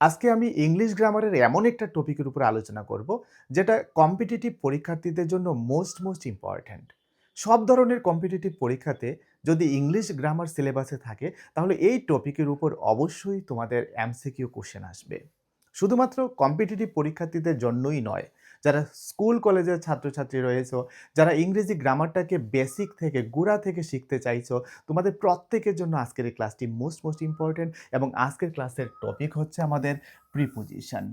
আজকে আমি ইংলিশ গ্রামারের এমন একটা টপিকের উপর আলোচনা করব, যেটা কম্পিটিটিভ পরীক্ষার্থীদের জন্য মোস্ট ইম্পর্ট্যান্ট। সব ধরনের কম্পিটিটিভ পরীক্ষাতে যদি ইংলিশ গ্রামার সিলেবাসে থাকে, তাহলে এই টপিকের উপর অবশ্যই তোমাদের এমসিকিউ কোশ্চেন আসবে। শুধুমাত্র কম্পিটিটিভ পরীক্ষার্থীদের জন্যই নয়, যারা স্কুল কলেজের ছাত্রছাত্রী রয়েছো, যারা ইংরেজি গ্রামারটাকে বেসিক থেকে গোড়া থেকে শিখতে চাইছো, তোমাদের প্রত্যেকের জন্য আজকের এই ক্লাসটি মোস্ট ইম্পর্ট্যান্ট। এবং আজকের ক্লাসের টপিক হচ্ছে আমাদের প্রিপোজিশন।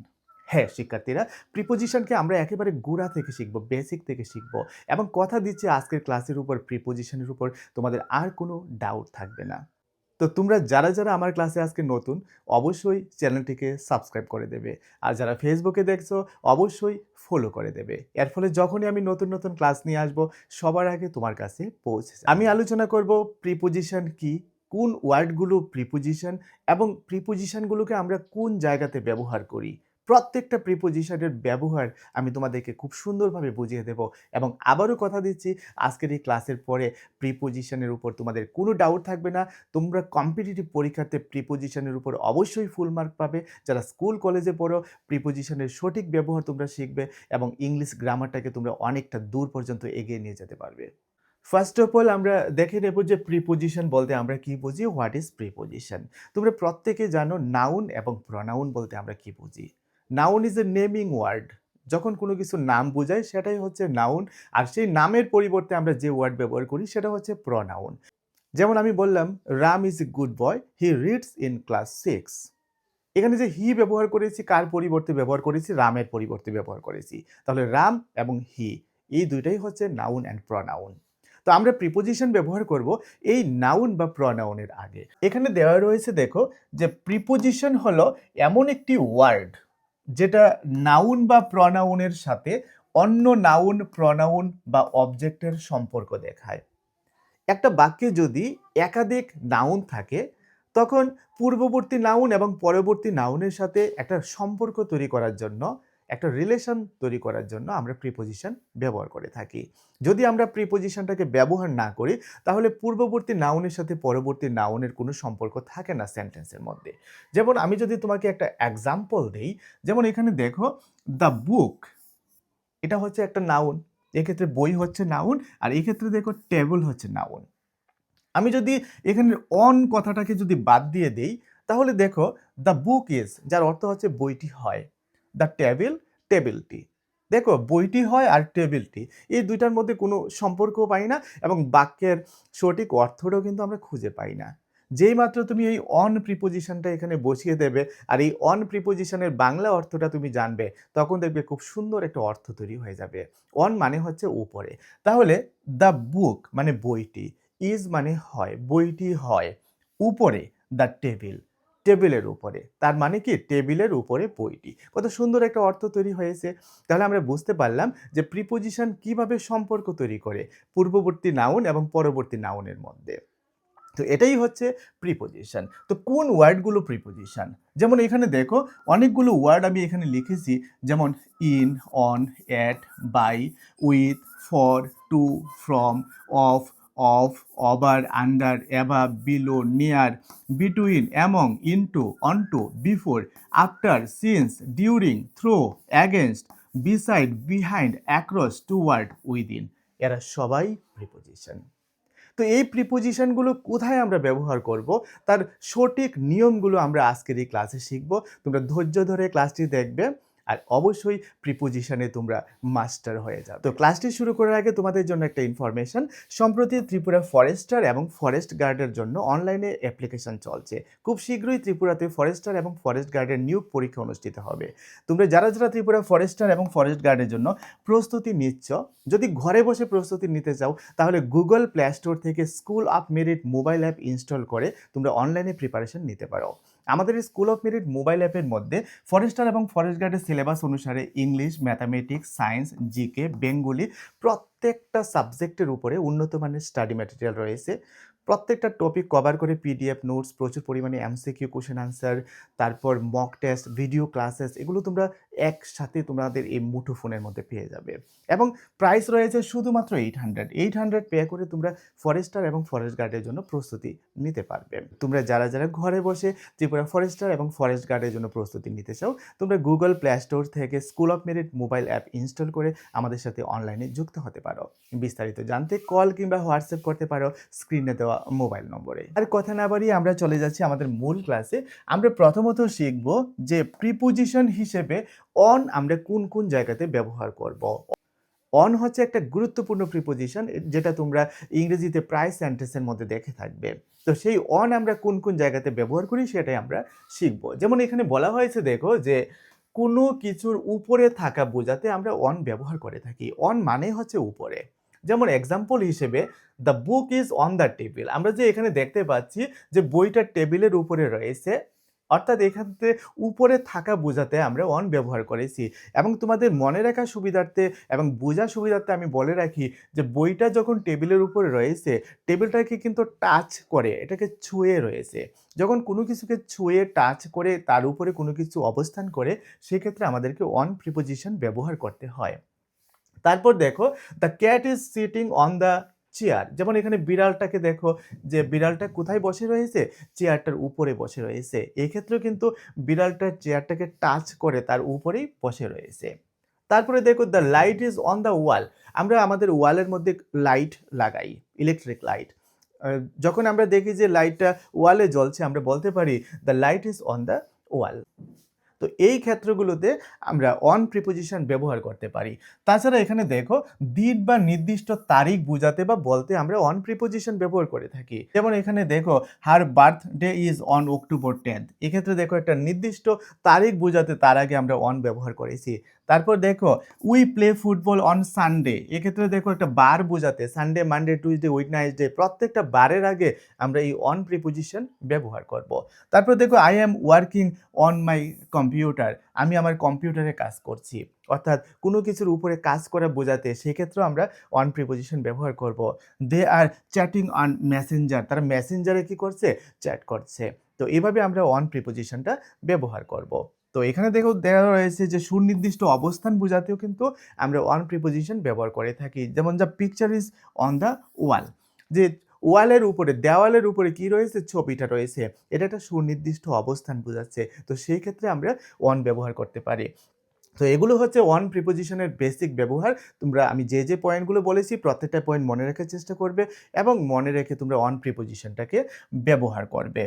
হ্যাঁ শিক্ষার্থীরা, প্রিপোজিশনকে আমরা একেবারে গোড়া থেকে শিখব, বেসিক থেকে শিখব। এবং কথা দিচ্ছি আজকের ক্লাসের উপর প্রিপোজিশনের উপর তোমাদের আর কোনো ডাউট থাকবে না। তো তোমরা যারা আমার ক্লাসে আজকে নতুন, অবশ্যই চ্যানেলটিকে সাবস্ক্রাইব করে দেবে। আর যারা ফেসবুকে দেখছো, অবশ্যই ফলো করে দেবে। এর ফলে যখনই আমি নতুন ক্লাস নিয়ে আসব, সবার আগে তোমার কাছে পৌঁছে যাবে। আমি আলোচনা করব প্রিপোজিশন কি, কোন ওয়ার্ডগুলো প্রিপোজিশন, এবং প্রিপোজিশনগুলোকে আমরা কোন জায়গাতে ব্যবহার করি। প্রত্যেকটা প্রিপোজিশনের ব্যবহার আমি তোমাদেরকে খুব সুন্দরভাবে বুঝিয়ে দেব। এবং আবারও কথা দিচ্ছি, আজকের এই ক্লাসের পরে প্রিপোজিশনের উপর তোমাদের কোনো ডাউট থাকবে না। তোমরা কম্পিটিটিভ পরীক্ষাতে প্রিপোজিশনের উপর অবশ্যই ফুল মার্ক পাবে। যারা স্কুল কলেজে পড়ো, প্রিপোজিশনের সঠিক ব্যবহার তোমরা শিখবে এবং ইংলিশ গ্রামারটাকে তোমরা অনেকটা দূর পর্যন্ত এগিয়ে নিয়ে যেতে পারবে। ফার্স্ট অফ অল আমরা দেখে নেব যে প্রিপোজিশন বলতে আমরা কি বুঝি, হোয়াট ইজ প্রিপোজিশন। তোমরা প্রত্যেকে জানো নাউন এবং প্রনাউন বলতে আমরা কি বুঝি। Noun is a naming word. যখন কোনো কিছু নাম বোঝায় সেটাই হচ্ছে নাউন। আর সেই নামের পরিবর্তে আমরা যে ওয়ার্ড ব্যবহার করি সেটা হচ্ছে প্রনাউন। যেমন আমি বললাম, Ram is a good boy, he reads in class 6। এখানে যে হি ব্যবহার করেছি, কার পরিবর্তে ব্যবহার করেছি? রামের পরিবর্তে ব্যবহার করেছি। তাহলে রাম এবং হি, এই দুইটাই হচ্ছে নাউন অ্যান্ড প্রনাউন। তো আমরা প্রিপোজিশন ব্যবহার করব এই নাউন বা প্রনাউনের আগে। এখানে দেওয়া রয়েছে, দেখো, যে প্রিপোজিশন হলো এমন একটি ওয়ার্ড যেটা নাউন বা প্রনাউনের সাথে অন্য নাউন, প্রনাউন বা অবজেক্টের সম্পর্ক দেখায়। একটা বাক্যে যদি একাধিক নাউন থাকে, তখন পূর্ববর্তী নাউন এবং পরবর্তী নাউনের সাথে একটা সম্পর্ক তৈরি করার জন্য, একটা রিলেশন তৈরি করার জন্য আমরা প্রিপোজিশন ব্যবহার করে থাকি। যদি আমরা প্রিপোজিশনটাকে ব্যবহার না করি, তাহলে পূর্ববর্তী নাউনের সাথে পরবর্তী নাউনের কোনো সম্পর্ক থাকে না সেন্টেন্সের মধ্যে। যেমন আমি যদি তোমাকে একটা এক্সাম্পল দেই, যেমন এখানে দেখো, দ্য বুক, এটা হচ্ছে একটা নাউন। এক্ষেত্রে বই হচ্ছে নাউন, আর এই ক্ষেত্রে দেখো টেবিল হচ্ছে নাউন। আমি যদি এখানে অন কথাটাকে যদি বাদ দিয়ে দেই, তাহলে দেখো দ্য বুক ইজ, যার অর্থ হচ্ছে বইটি হয়। দ্য টেবিল, টেবিলটি। দেখো বইটি হয় আর টেবিলটি, এই দুইটার মধ্যে কোনো সম্পর্ক পাই না, এবং বাক্যের সঠিক অর্থটাও কিন্তু আমরা খুঁজে পাই না। যেই মাত্র তুমি এই অন প্রিপোজিশনটা এখানে বসিয়ে দেবে, আর এই অন প্রিপোজিশনের বাংলা অর্থটা তুমি জানবে, তখন দেখবে খুব সুন্দর একটা অর্থ তৈরি হয়ে যাবে। অন মানে হচ্ছে উপরে। তাহলে দ্য বুক মানে বইটি, ইজ মানে হয়, বইটি হয়, উপরে দ্য টেবিল, টেবিলের উপরে, তার মানে কি টেবিলের উপরে বইটি। কত সুন্দর একটা অর্থ তৈরি হয়েছে। তাহলে আমরা বুঝতে পারলাম যে প্রিপোজিশন কিভাবে সম্পর্ক তৈরি করে পূর্ববর্তী নাউন এবং পরবর্তী নাউনের মধ্যে। তো এটাই হচ্ছে প্রিপোজিশন। তো কোন ওয়ার্ডগুলো প্রিপোজিশন? যেমন এখানে দেখো অনেকগুলো ওয়ার্ড আমি এখানে লিখেছি, যেমন in, on, at, by, with, for, to, from, of, of, over, under, above, below, near, between, among, into, onto, before, after, since, during, through, against, beside, behind, across, toward, within, এরা সবাই preposition. তো এই প্রিপোজিশনগুলো কোথায় আমরা ব্যবহার করব, তার সঠিক নিয়মগুলো আমরা আজকের এই ক্লাসে শিখব। তোমরা ধৈর্য ধরে ক্লাসটি দেখবে, আর অবশ্যই প্রিপোজিশনে তোমরা মাস্টার হয়ে যাবে। তো ক্লাসটি শুরু করার আগে তোমাদের জন্য একটা ইনফরমেশন। সম্প্রতি ত্রিপুরা ফরেস্টার এবং ফরেস্ট গার্ডের জন্য অনলাইনে অ্যাপ্লিকেশন চলছে। খুব শীঘ্রই ত্রিপুরাতে ফরেস্টার এবং ফরেস্ট গার্ডের নিয়োগ পরীক্ষা অনুষ্ঠিত হবে। তোমরা যারা ত্রিপুরা ফরেস্টার এবং ফরেস্ট গার্ডের জন্য প্রস্তুতি নিচ্ছ, যদি ঘরে বসে প্রস্তুতি নিতে চাও, তাহলে গুগল প্লে স্টোর থেকে school of merit mobile app install করে তোমরা অনলাইনে প্রিপারেশন নিতে পারো। আমাদের এই স্কুল অফ মেরিট মোবাইল অ্যাপের মধ্যে ফরেস্টার এবং ফরেস্ট গার্ডের সিলেবাস অনুসারে English, mathematics, science, GK, Bengali প্রত্যেকটা সাবজেক্টের উপরে উন্নত মানের স্টাডি ম্যাটেরিয়াল রয়েছে। প্রত্যেকটা টপিক কভার করে পিডিএফ নোটস, প্রচুর পরিমাণে এমসিকিউ কোশ্চেন আনসার, তারপর মক টেস্ট, ভিডিও ক্লাসেস, এগুলো তোমরা একসাথে তোমাদের এই মুঠোফোনের মধ্যে পেয়ে যাবে এবং প্রাইস রয়েছে শুধুমাত্র 800 পে করে তোমরা ফরেস্টার এবং ফরেস্ট গার্ডের জন্য প্রস্তুতি নিতে পারবে। তোমরা যারা ঘরে বসে ত্রিপুরা ফরেস্টার এবং ফরেস্ট গার্ডের জন্য প্রস্তুতি নিতে চাও, তোমরা গুগল প্লে স্টোর থেকে school of merit mobile app install করে আমাদের সাথে অনলাইনে যুক্ত হতে পারো। বিস্তারিত জানতে কল কিংবা হোয়াটসঅ্যাপ করতে পারো স্ক্রিনে দেওয়া মোবাইল নম্বরে। আর কথা না বাড়িয়ে আমরা চলে যাচ্ছি আমাদের মূল ক্লাসে। আমরা প্রথমত শিখব যে প্রিপোজিশন হিসেবে অন আমরা কোন কোন জায়গাতে ব্যবহার করব। অন হচ্ছে একটা গুরুত্বপূর্ণ প্রিপোজিশন যেটা তোমরা ইংরেজিতে প্রায় সেন্টেন্সের মধ্যে দেখে থাকবে। তো সেই অন আমরা কোন কোন জায়গাতে ব্যবহার করি সেটাই আমরা শিখব। যেমন এখানে বলা হয়েছে দেখো যে কোনো কিছুর উপরে থাকা বোঝাতে আমরা অন ব্যবহার করে থাকি। অন মানে হচ্ছে উপরে। যেমন এক্সাম্পল হিসেবে the book is on the table. আমরা যে এখানে দেখতে পাচ্ছি যে বইটা টেবিলের উপরে রয়েছে, অর্থাৎ এখানে উপরে থাকা বোঝাতে আমরা অন ব্যবহার করেছি। এবং তোমাদের মনে রাখার সুবিধার্থে এবং বোঝার সুবিধার্থে আমি বলে রাখি যে বইটা যখন টেবিলের উপরে রয়েছে, টেবিলটাকে কিন্তু টাচ করে, এটাকে ছুঁয়ে রয়েছে। যখন কোনো কিছুকে ছুঁয়ে টাচ করে তার উপরে কোনো কিছু অবস্থান করে, সেক্ষেত্রে আমাদেরকে অন প্রিপোজিশন ব্যবহার করতে হয়। তারপর দেখো the cat is sitting on the chair. যেমন এখানে বিড়ালটাকে দেখো যে বিড়ালটা কোথায় বসে রয়েছে, চেয়ারটার উপরে বসে রয়েছে। এই ক্ষেত্রেও কিন্তু বিড়ালটার চেয়ারটাকে টাচ করে তার উপরেই বসে রয়েছে। তারপরে দেখো the light is on the wall. আমরা আমাদের ওয়ালের মধ্যে লাইট লাগাই, ইলেকট্রিক লাইট। যখন আমরা দেখি যে লাইটটা ওয়ালে জ্বলছে, আমরা বলতে পারি the light is on the wall. তো এই ক্ষেত্রগুলোতে আমরা অন প্রিপোজিশন ব্যবহার করতে পারি। তাছাড়া এখানে দেখো দিন বা নির্দিষ্ট তারিখ বোঝাতে বা বলতে আমরা অন প্রিপোজিশন ব্যবহার করে থাকি। যেমন এখানে দেখো হার birthday is on October 10th। এক্ষেত্রে দেখো একটা নির্দিষ্ট তারিখ বোঝাতে তার আগে আমরা অন ব্যবহার করেছি। তারপর দেখো we play football on Sunday. এক্ষেত্রে দেখো একটা বার বোঝাতে সানডে, মানডে, টুইসডে, উইকনেসডে প্রত্যেকটা বারের আগে আমরা এই অন প্রিপোজিশন ব্যবহার করব। তারপর দেখো I am working on my computer. আমি আমার কম্পিউটারে কাজ করছি। অর্থাৎ কোনো কিছুর উপরে কাজ করা বোঝাতে সেক্ষেত্রেও আমরা অন প্রিপোজিশন ব্যবহার করব। দে আর চ্যাটিং অন মেসেঞ্জার। তারা মেসেঞ্জারে কি করছে, চ্যাট করছে। তো এইভাবে আমরা অন প্রিপোজিশনটা ব্যবহার করব। তো এখানে দেখো দেওয়া রয়েছে যে সুনির্দিষ্ট অবস্থান বোঝাতেও কিন্তু আমরা অন প্রিপোজিশন ব্যবহার করে থাকি। যেমন the picture is on the wall. যে ওয়ালের উপরে, দেওয়ালের উপরে কি রয়েছে, ছবিটা রয়েছে, এটা একটা সুনির্দিষ্ট অবস্থান বোঝাচ্ছে। তো সেই ক্ষেত্রে আমরা অন ব্যবহার করতে পারি। তো এগুলো হচ্ছে অন প্রিপোজিশনের বেসিক ব্যবহার। তোমরা আমি যে পয়েন্টগুলো বলেছি প্রত্যেকটা পয়েন্ট মনে রাখার চেষ্টা করবে এবং মনে রেখে তোমরা অন প্রিপোজিশনটাকে ব্যবহার করবে।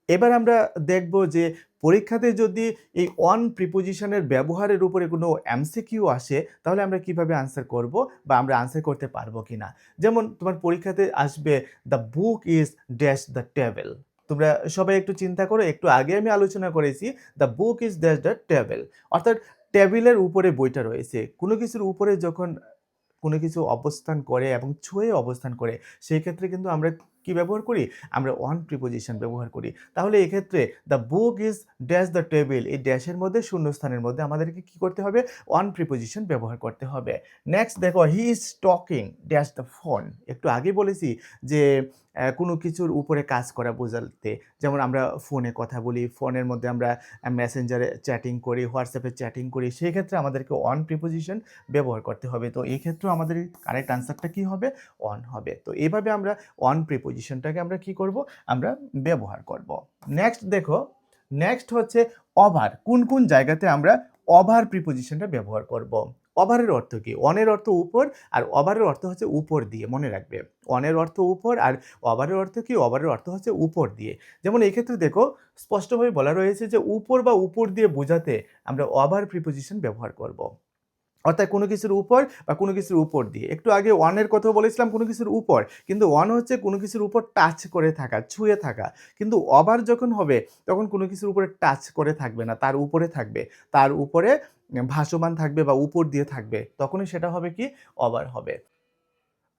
এবার আমরা দেখব যে পরীক্ষাতে যদি এই অন প্রিপোজিশনের ব্যবহারের উপরে কোনো এমসিকিউ আসে, তাহলে আমরা কিভাবে আনসার করব বা আমরা আনসার করতে পারবো কিনা। যেমন তোমার পরীক্ষাতে আসবে the book is dash the table. তোমরা সবাই একটু চিন্তা করো, একটু আগে আমি আলোচনা করেছি the book is dash the table, অর্থাৎ টেবিলের উপরে বইটা রয়েছে। কোনো কিছুর উপরে যখন কোনো কিছু অবস্থান করে এবং ছুঁয়ে অবস্থান করে, সেই ক্ষেত্রে কিন্তু আমরা কি ব্যবহার করি, আমরা অন প্রিপোজিশন ব্যবহার করি। তাহলে এক্ষেত্রে the book is dash the table, এই ড্যাশের মধ্যে শূন্যস্থানের মধ্যে আমাদেরকে কি করতে হবে, অন প্রিপোজিশন ব্যবহার করতে হবে। নেক্সট দেখো he is talking dash the phone. একটু আগে বলেছি যে কোনো কিছুর উপরে কাজ করা বোঝাতে, যেমন আমরা ফোনে কথা বলি, ফোনের মধ্যে আমরা মেসেঞ্জারে চ্যাটিং করি, হোয়াটসঅ্যাপে চ্যাটিং করি, সেই ক্ষেত্রে আমাদেরকে অন প্রিপোজিশন ব্যবহার করতে হবে। তো এই ক্ষেত্রেও আমাদের কারেক্ট আনসারটা কি হবে, অন হবে। তো এইভাবে আমরা অন প্রিপোজিশনটাকে আমরা কি করব, আমরা ব্যবহার করব। নেক্সট দেখো, নেক্সট হচ্ছে ওভার। কোন কোন জায়গাতে আমরা ওভার প্রিপোজিশনটা ব্যবহার করব। ওভারের অর্থ কি, অনের অর্থ উপর আর ওভারের অর্থ হচ্ছে উপর দিয়ে, মনে রাখবে। অনের অর্থ উপর আর ওভারের অর্থ কি, ওভারের অর্থ হচ্ছে উপর দিয়ে। যেমন এই ক্ষেত্রে দেখো স্পষ্টভাবে বলা রয়েছে যে উপর বা উপর দিয়ে বোঝাতে আমরা ওভার প্রিপোজিশন ব্যবহার করব। অর্থাৎ কোনো কিছুর উপর বা কোনো কিছুর উপর দিয়ে। একটু আগে ওয়ানের কথা বলেছিলাম কোনো কিছুর উপর, কিন্তু ওয়ান হচ্ছে কোনো কিছুর উপর টাচ করে থাকা, ছুঁয়ে থাকা। কিন্তু ওভার যখন হবে তখন কোনো কিছুর উপরে টাচ করে থাকবে না, তার উপরে থাকবে, তার উপরে ভাসমান থাকবে বা উপর দিয়ে থাকবে, তখনই সেটা হবে কি, ওভার হবে।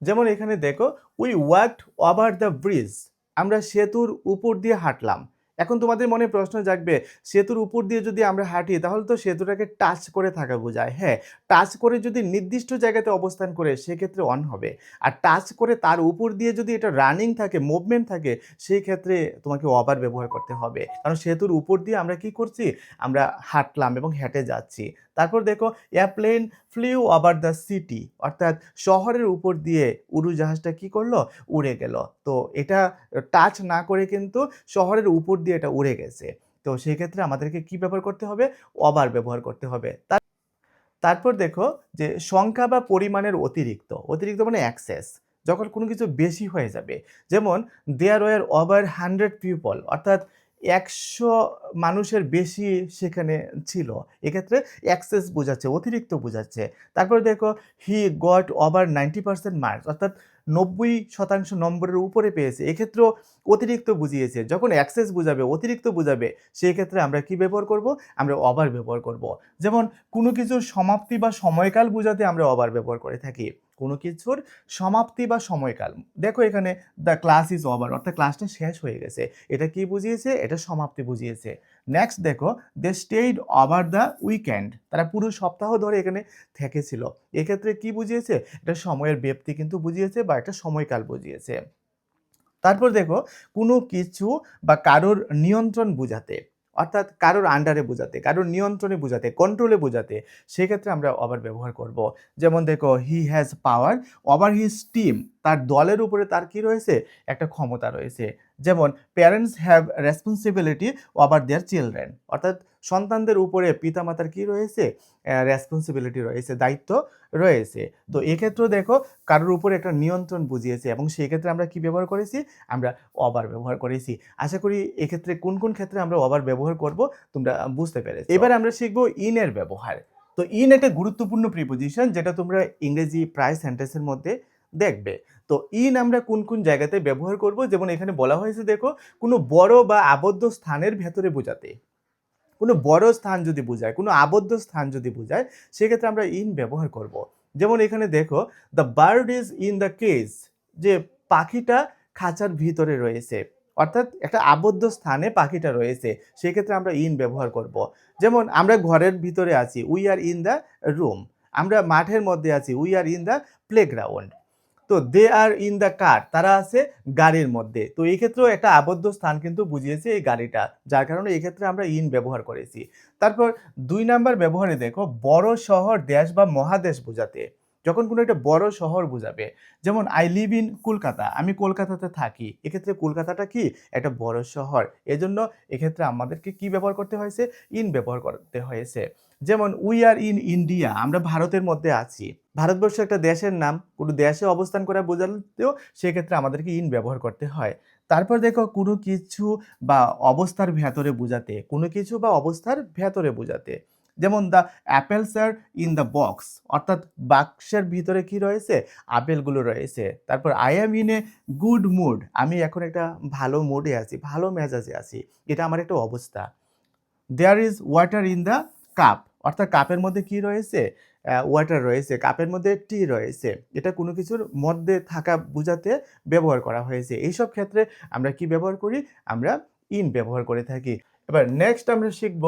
যেমন এখানে দেখো we walked over the bridge. আমরা সেতুর উপর দিয়ে হাঁটলাম। এখন তোমাদের মনে প্রশ্ন জাগবে, সেতুর উপর দিয়ে যদি আমরা হাঁটি তাহলে তো সেতুটাকে টাচ করে থাকা বোঝায়। হ্যাঁ, টাচ করে যদি নির্দিষ্ট জায়গাতে অবস্থান করে সেক্ষেত্রে অন হবে। আর টাচ করে তার উপর দিয়ে যদি এটা রানিং থাকে, মুভমেন্ট থাকে, সেই ক্ষেত্রে তোমাকে ওভার ব্যবহার করতে হবে। কারণ সেতুর উপর দিয়ে আমরা কি করছি, আমরা হাঁটলাম এবং হেঁটে যাচ্ছি। তারপর দেখো a plane flew over the city, অর্থাৎ শহরের উপর দিয়ে উড়োজাহাজটা কি করলো, উড়ে গেল। তো এটা টাচ না করে কিন্তু শহরের উপর দিয়ে এটা উড়ে গেছে। তো সেক্ষেত্রে আমাদেরকে কি ব্যবহার করতে হবে, ওভার ব্যবহার করতে হবে। তারপর দেখো যে সংখ্যা বা পরিমাণের অতিরিক্ত, অতিরিক্ত মানে এক্সেস, যখন কোনো কিছু বেশি হয়ে যাবে, যেমন দেয়ার ওয়ার ওভার 100 পিপল, অর্থাৎ 100 মানুষের বেশি সেখানে ছিল, এক্ষেত্রে এক্সেস বোঝাচ্ছে, অতিরিক্ত বোঝাচ্ছে। তারপর দেখো হি গট ওভার 90% মার্কস, অর্থাৎ 90% নম্বরের উপরে পেয়েছে, এক্ষেত্রেও অতিরিক্ত বুঝিয়েছে। যখন এক্সেস বুঝাবে, অতিরিক্ত বুঝাবে, সেই ক্ষেত্রে আমরা কি ব্যবহার করব, আমরা ওভার ব্যবহার করব। যেমন কোনো কিছুর সমাপ্তি বা সময়কাল বোঝাতে আমরা ওভার ব্যবহার করে থাকি। কোনো কিছুর সমাপ্তি বা সময়কাল, দেখো এখানে দ্য ক্লাস ইজ ওভার, অর্থাৎ ক্লাসটা শেষ হয়ে গেছে, এটা কি বুঝিয়েছে, এটা সমাপ্তি বুঝিয়েছে। নেক্সট দেখো দে স্টেইড ওভার দ্য উইকেন্ড, তারা পুরো সপ্তাহ ধরে এখানে থেকেছিল, এক্ষেত্রে কি বুঝিয়েছে, এটা সময়ের ব্যক্তি কিন্তু বুঝিয়েছে বা একটা সময়কাল বুঝিয়েছে। তারপর দেখো কোনো কিছু বা কারোর নিয়ন্ত্রণ বোঝাতে, অর্থাৎ কারোর আন্ডারে বোঝাতে, কারোর নিয়ন্ত্রণে বোঝাতে, কন্ট্রোলে বোঝাতে, সেক্ষেত্রে আমরা ওভার ব্যবহার করব। যেমন দেখো he has power over his team, তার দলের উপরে তার কি রয়েছে, একটা ক্ষমতা রয়েছে। যেমন parents have responsibility over their children, অর্থাৎ সন্তানদের উপরে পিতামাতার কি রয়েছে, রেসপন্সিবিলিটি রয়েছে, দায়িত্ব রয়েছে। তো এক্ষেত্রেও দেখো কারোর উপরে একটা নিয়ন্ত্রণ বুঝিয়েছে, এবং সেই ক্ষেত্রে আমরা কি ব্যবহার করেছি, আমরা ওভার ব্যবহার করেছি। আশা করি এক্ষেত্রে কোন কোন ক্ষেত্রে আমরা ওভার ব্যবহার করব তোমরা বুঝতে পেরেছো। এবার আমরা শিখবো ইন এর ব্যবহার। তো ইন একটা গুরুত্বপূর্ণ প্রিপোজিশন, যেটা তোমরা ইংরেজি প্রায় সেন্টেন্সের মধ্যে দেখবে। তো ইন আমরা কোন কোন জায়গাতে ব্যবহার করব, যেমন এখানে বলা হয়েছে দেখো কোনো বড় বা আবদ্ধ স্থানের ভেতরে বোঝাতে, কোনো বড় স্থান যদি বোঝায়, কোনো আবদ্ধ স্থান যদি বোঝায়, সেক্ষেত্রে আমরা ইন ব্যবহার করব। যেমন এখানে দেখো the bird is in the cage, যে পাখিটা খাঁচার ভিতরে রয়েছে, অর্থাৎ একটা আবদ্ধ স্থানে পাখিটা রয়েছে, সেক্ষেত্রে আমরা ইন ব্যবহার করব। যেমন আমরা ঘরের ভিতরে আছি, we are in the room, আমরা মাঠের মধ্যে আছি, we are in the playground. তো দে আর ইন দ্য কার, তারা আছে গাড়ির মধ্যে। তো এই ক্ষেত্রেও একটা আবদ্ধ স্থান কিন্তু বুঝিয়েছে এই গাড়িটা, যার কারণে এই ক্ষেত্রে আমরা ইন ব্যবহার করেছি। তারপর 2 নাম্বার ব্যবহারে দেখো বড় শহর, দেশ বা মহাদেশ বোঝাতে, যখন কোনো একটা বড় শহর বোঝাবে, যেমন আই লিভ ইন কলকাতা, আমি কলকাতাতে থাকি, এক্ষেত্রে কলকাতাটা কি একটা বড় শহর, এজন্য এক্ষেত্রে আমাদেরকে কি ব্যবহার করতে হয়েছে, ইন ব্যবহার করতে হয়েছে। যেমন উই আর ইন ইন্ডিয়া, আমরা ভারতের মধ্যে আছি, ভারতবর্ষ একটা দেশের নাম, কোনো দেশে অবস্থান করা বোঝাতেও সেক্ষেত্রে আমাদেরকে ইন ব্যবহার করতে হয়। তারপর দেখো কোনো কিছু বা অবস্থার ভেতরে বোঝাতে, কোনো কিছু বা অবস্থার ভেতরে বোঝাতে, যেমন the apples are in the box, অর্থাৎ বাক্সের ভিতরে কি রয়েছে, আপেলগুলো রয়েছে। তারপর I am in a good mood, আমি এখন একটা ভালো মুডে আছি, ভালো মেজাজে আছি, এটা আমার একটা অবস্থা। There is water in the cup, অর্থাৎ কাপের মধ্যে কি রয়েছে, ওয়াটার রয়েছে, কাপের মধ্যে টি রয়েছে, এটা কোনো কিছুর মধ্যে থাকা বোঝাতে ব্যবহার করা হয়েছে। এইসব ক্ষেত্রে আমরা কি ব্যবহার করি, আমরা ইন ব্যবহার করে থাকি। এবার নেক্সট আমরা শিখব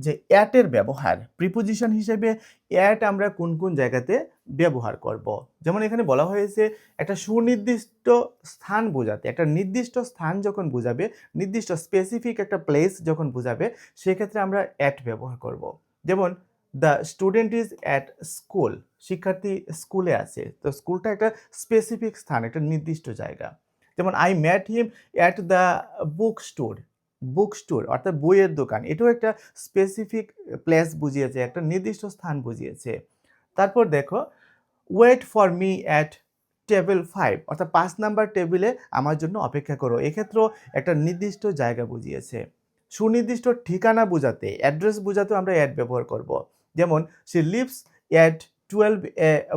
যে অ্যাটের ব্যবহার, প্রিপোজিশন হিসেবে অ্যাট আমরা কোন কোন জায়গাতে ব্যবহার করব। যেমন এখানে বলা হয়েছে একটা সুনির্দিষ্ট স্থান বোঝাতে, একটা নির্দিষ্ট স্থান যখন বোঝাবে, নির্দিষ্ট স্পেসিফিক একটা প্লেস যখন বোঝাবে, সেক্ষেত্রে আমরা অ্যাট ব্যবহার করব। যেমন the student is at school, শিক্ষার্থী স্কুলে আছে, তো স্কুলটা একটা স্পেসিফিক স্থান, একটা নির্দিষ্ট জায়গা। যেমন I mat him at the book store, book store অর্থাৎ বইয়ের দোকান, এটাও একটা স্পেসিফিক প্লেস বুঝিয়েছে, একটা নির্দিষ্ট স্থান বুঝিয়েছে। তারপর দেখো wait for me at table 5, অর্থাৎ 5 নাম্বার টেবিলে আমার জন্য অপেক্ষা করো, এক্ষেত্রেও একটা নির্দিষ্ট জায়গা বুঝিয়েছে। সুনির্দিষ্ট ঠিকানা বোঝাতে, অ্যাড্রেস বোঝাতেও আমরা অ্যাট ব্যবহার করব। যেমন she lives at 12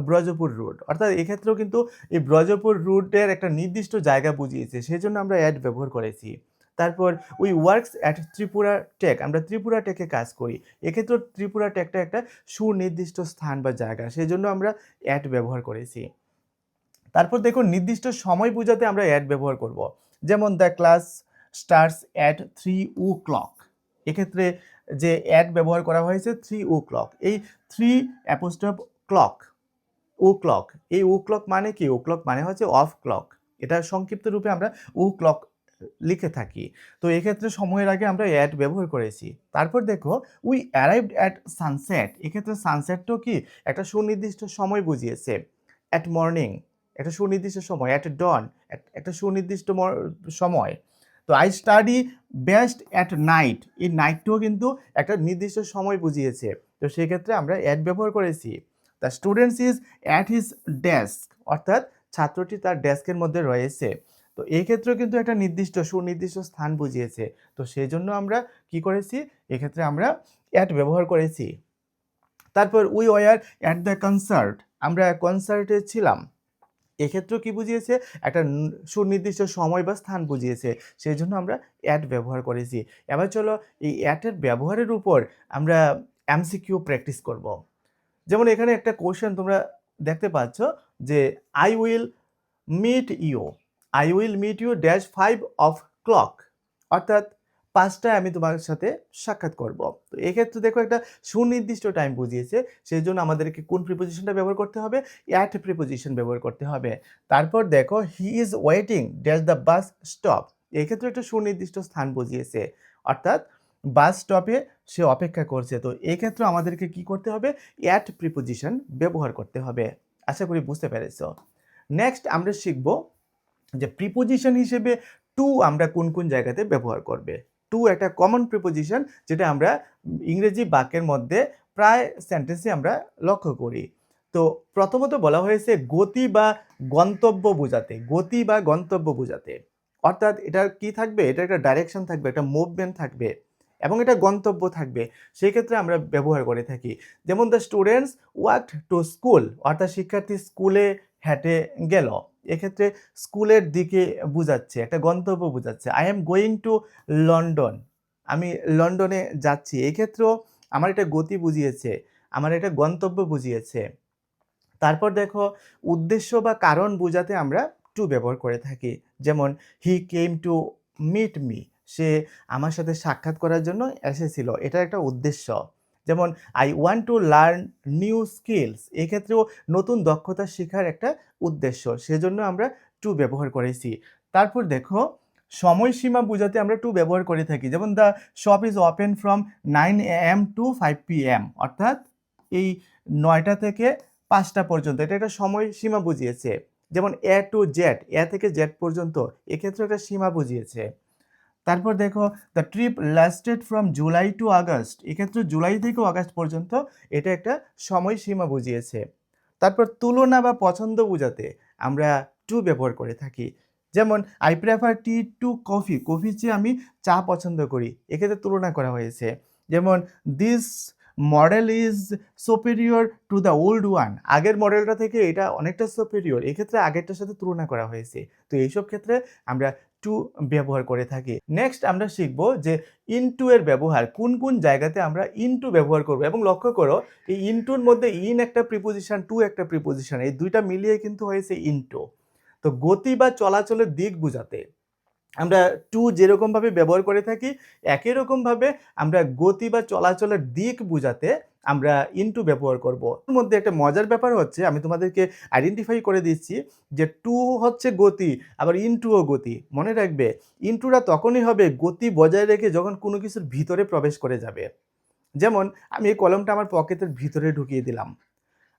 Brajpur road, অর্থাৎ এক্ষেত্রেও কিন্তু এই ব্রজপুর রুটের একটা নির্দিষ্ট জায়গা বুঝিয়েছে, সেই জন্য আমরা অ্যাট ব্যবহার করেছি। তারপর we works at Tripura tech, আমরা ত্রিপুরা টেকে কাজ করি, এক্ষেত্রেও ত্রিপুরা টেকটা একটা সুনির্দিষ্ট স্থান বা জায়গা, সেই জন্য আমরা অ্যাট ব্যবহার করেছি। তারপর দেখো নির্দিষ্ট সময় বোঝাতে আমরা অ্যাট ব্যবহার করব। যেমন the class starts at 3 o'clock, এক্ষেত্রে যে অ্যাট ব্যবহার করা হয়েছে 3 o'clock, এই 3 অ্যাপোস্ট্রফ ক্লক, ও ক্লক, এই ও ক্লক মানে কি, ও ক্লক মানে হচ্ছে অফ ক্লক, এটা সংক্ষিপ্ত রূপে আমরা ও ক্লক লিখে থাকি। তো এক্ষেত্রে সময়ের আগে আমরা অ্যাট ব্যবহার করেছি। তারপর দেখো উই অ্যারাইভড অ্যাট সানসেট, এক্ষেত্রে সানসেটটাও কি একটা সুনির্দিষ্ট সময় বুঝিয়েছে। অ্যাট মর্নিং একটা সুনির্দিষ্ট সময়, অ্যাট ডন একটা সুনির্দিষ্ট সময়। তো I study best at night, এই নাইটটাও কিন্তু একটা নির্দিষ্ট সময় বুঝিয়েছে। তো সেক্ষেত্রে আমরা অ্যাট ব্যবহার করেছি। The students is at his desk, অর্থাৎ ছাত্রটি তার ডেস্কের মধ্যে রয়েছে। তো এই ক্ষেত্রেও কিন্তু একটা সুনির্দিষ্ট স্থান বুঝিয়েছে। তো সেজন্য আমরা কি করেছি, এক্ষেত্রে আমরা অ্যাট ব্যবহার করেছি। তারপর we were at the concert, আমরা কনসার্টে ছিলাম। এক্ষেত্রেও কি বুঝিয়েছে, একটা সুনির্দিষ্ট সময় বা স্থান বুঝিয়েছে। সেই জন্য আমরা অ্যাট ব্যবহার করেছি। এবার চলো এই অ্যাটের ব্যবহারের উপর আমরা এমসিকিউ প্র্যাকটিস করব। যেমন এখানে একটা কোশ্চেন তোমরা দেখতে পাচ্ছ যে I will meet you, I will meet you dash 5 o'clock, অর্থাৎ 5টায় আমি তোমার সাথে সাক্ষাৎ করব। তো এক্ষেত্রে দেখো একটা সুনির্দিষ্ট টাইম বুঝিয়েছে, সেই জন্য আমাদেরকে কোন প্রিপোজিশনটা ব্যবহার করতে হবে, অ্যাট প্রিপোজিশন ব্যবহার করতে হবে। তারপর দেখো he is waiting dash the bus stop, এক্ষেত্রে একটা সুনির্দিষ্ট স্থান বুঝিয়েছে, অর্থাৎ বাস স্টপে সে অপেক্ষা করছে। তো এক্ষেত্রে আমাদেরকে কি করতে হবে, অ্যাট প্রিপোজিশন ব্যবহার করতে হবে। আশা করি বুঝতে পেরেছো। নেক্সট আমরা শিখব যে প্রিপোজিশন হিসেবে টু আমরা কোন কোন জায়গাতে ব্যবহার করবে। টু একটা কমন প্রিপোজিশন, যেটা আমরা ইংরেজি বাক্যের মধ্যে প্রায় সেন্টেন্সে আমরা লক্ষ্য করি। তো প্রথমত বলা হয়েছে গতি বা গন্তব্য বোঝাতে, গতি বা গন্তব্য বোঝাতে, অর্থাৎ এটা কি থাকবে, এটা একটা ডাইরেকশন থাকবে, একটা মুভমেন্ট থাকবে এবং এটা গন্তব্য থাকবে। সেই ক্ষেত্রে আমরা ব্যবহার করে থাকি। যেমন the students walked to school, অর্থাৎ শিক্ষার্থী স্কুলে হেঁটে গেল, এক্ষেত্রে স্কুলের দিকে বোঝাচ্ছে, একটা গন্তব্য বোঝাচ্ছে। I am going to London, আমি লন্ডনে যাচ্ছি, এক্ষেত্রেও আমার এটা গতি বুঝিয়েছে, আমার এটা গন্তব্য বুঝিয়েছে। তারপর দেখো উদ্দেশ্য বা কারণ বোঝাতে আমরা টু ব্যবহার করে থাকি। যেমন হি কেম টু মিট মি, সে আমার সাথে সাক্ষাৎ করার জন্য এসেছিল, এটা একটা উদ্দেশ্য। যেমন I want to learn new skills, এক্ষেত্রেও নতুন দক্ষতা শেখার একটা উদ্দেশ্য, সেজন্য আমরা টু ব্যবহার করেছি। তারপর দেখো সময়সীমা বোঝাতে আমরা টু ব্যবহার করে থাকি। যেমন the shop is open from 9 AM to 5 PM, অর্থাৎ এই 9টা থেকে 5টা পর্যন্ত, এটা একটা সময়সীমা বুঝিয়েছে। যেমন এ টু জেড, এ থেকে জেড পর্যন্ত, এক্ষেত্রে একটা সীমা বুঝিয়েছে। তারপর দেখো the trip lasted from July to August, এক্ষেত্রে জুলাই থেকে আগস্ট পর্যন্ত, এটা একটা সময়সীমা বুঝিয়েছে। তারপর তুলনা বা পছন্দ বোঝাতে আমরা টু ব্যবহার করে থাকি। যেমন I prefer T to coffee, কফির চেয়ে আমি চা পছন্দ করি, এক্ষেত্রে তুলনা করা হয়েছে। যেমন this model is superior to the old one, আগের মডেলটা থেকে এটা অনেকটা সুপিরিয়র, এক্ষেত্রে আগেরটার সাথে তুলনা করা হয়েছে। তো এইসব ক্ষেত্রে আমরা টু ব্যবহার করে থাকি। নেক্সট আমরা শিখব যে ইনটু এর ব্যবহার, কোন কোন জায়গাতে আমরা ইনটু ব্যবহার করব। এবং লক্ষ্য করো এই ইনটুর মধ্যে ইন একটা প্রিপোজিশন, টু একটা প্রিপোজিশন, এই দুইটা মিলিয়ে কিন্তু হয়েছে ইনটু। তো গতি বা চলাচলের দিক বোঝাতে আমরা টু যেরকমভাবে ব্যবহার করে থাকি, একই রকমভাবে আমরা গতি বা চলাচলের দিক বোঝাতে আমরা ইনটু ব্যবহার করব। এর মধ্যে একটা মজার ব্যাপার হচ্ছে, আমি তোমাদেরকে আইডেন্টিফাই করে দিচ্ছি যে টু হচ্ছে গতি, আবার ইনটুও গতি। মনে রাখবে ইনটুটা তখনই হবে গতি বজায় রেখে যখন কোনো কিছুর ভিতরে প্রবেশ করে যাবে। যেমন আমি এই কলমটা আমার পকেটের ভিতরে ঢুকিয়ে দিলাম,